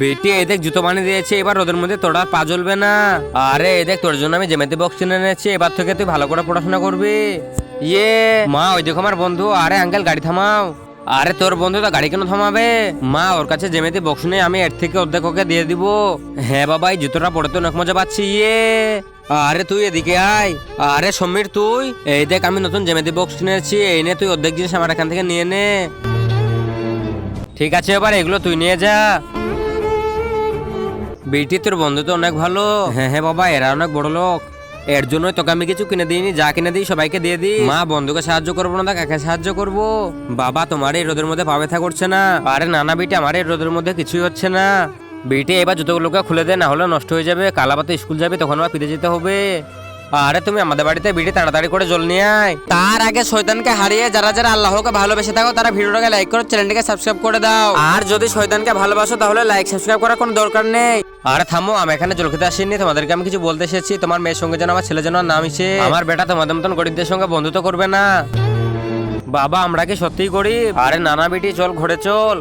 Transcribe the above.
বেটি এই দেখ জুতো বানিয়ে দিয়েছে, এবার রোদের মধ্যে তোর আর পা জ্বলবে না। আরে এই দেখ তোর জন্য আমি জ্যামিতি বক্স কিনে এনেছি, এবার থেকে তুই ভালো করে পড়াশোনা করবি। ইয়ে মা, ওই দেখো আমার বন্ধু। আরে আঙ্কেল গাড়ি থামাও। আরে তোর বন্ধু তো গাড়ি কেন থামাবে? মা, ওর কাছে জ্যামিতি বক্স নেই, আমি এর থেকে অর্ধেক ওকে দিয়ে দিব। হ্যাঁ বাবা, এই জুতোটা পরে তো অনেক মজা পাচ্ছি। ইয়ে আরে তুই এদিকে আয়। আরে সমীর তুই, এই দেখ আমি নতুন জ্যামিতি বক্স কিনেছি, এই নে তুই অর্ধেক জিনিস আমার এখান থেকে নিয়ে নে। ঠিক আছে, এবার এগুলো তুই নিয়ে যা। বেটি তোর বন্ধু তো অনেক ভালো। হ্যাঁ হ্যাঁ বাবা, এরা অনেক বড় লোক, এর জন্যই তোকে আমি কিছু কিনে দিইনি, যা কিনে দিই সবাইকে দিয়ে দিই। মা, বন্ধুকে সাহায্য করবো না তা কাকে সাহায্য করব? বাবা, তোমার এই রোদের মধ্যে পা ব্যথা করছে না? আরে না না বেটি, আমার এই রোদের মধ্যে কিছুই হচ্ছে না। বেটি এবার জুতোগুলোকে খুলে দে, না হলে নষ্ট হয়ে যাবে, কালাবাতে স্কুল যাবে, তখন আবার ফিরে যেতে হবে। আরে তুমি আমাদের বাড়িতে বেটি তাড়াতাড়ি করে জল নিয়ে আয়। তার আগে শয়তানকে হারিয়ে যারা যারা আল্লাহকে ভালোবেসে থাকো তারা ভিডিওটাকে লাইক করো, চ্যানেলটাকে সাবস্ক্রাইব করে দাও। আর যদি শয়তানকে ভালোবাসো তাহলে লাইক সাবস্ক্রাইব করার কোনো দরকার নেই। আরে থামো, আমি এখানে জল খেতে আসিনি, তোমাদেরকে আমি কিছু বলতে এসেছি। তোমার মেয়ের সঙ্গে যেন আমার ছেলে যেন আর না মিশে। আমার বেটা তোমাদের মতন গরিবদের সঙ্গে বন্ধুত্ব করবে না। বাবা, আমরা কি সত্যিই গরিব? আরে নানা বেটি, চল ঘরে চল।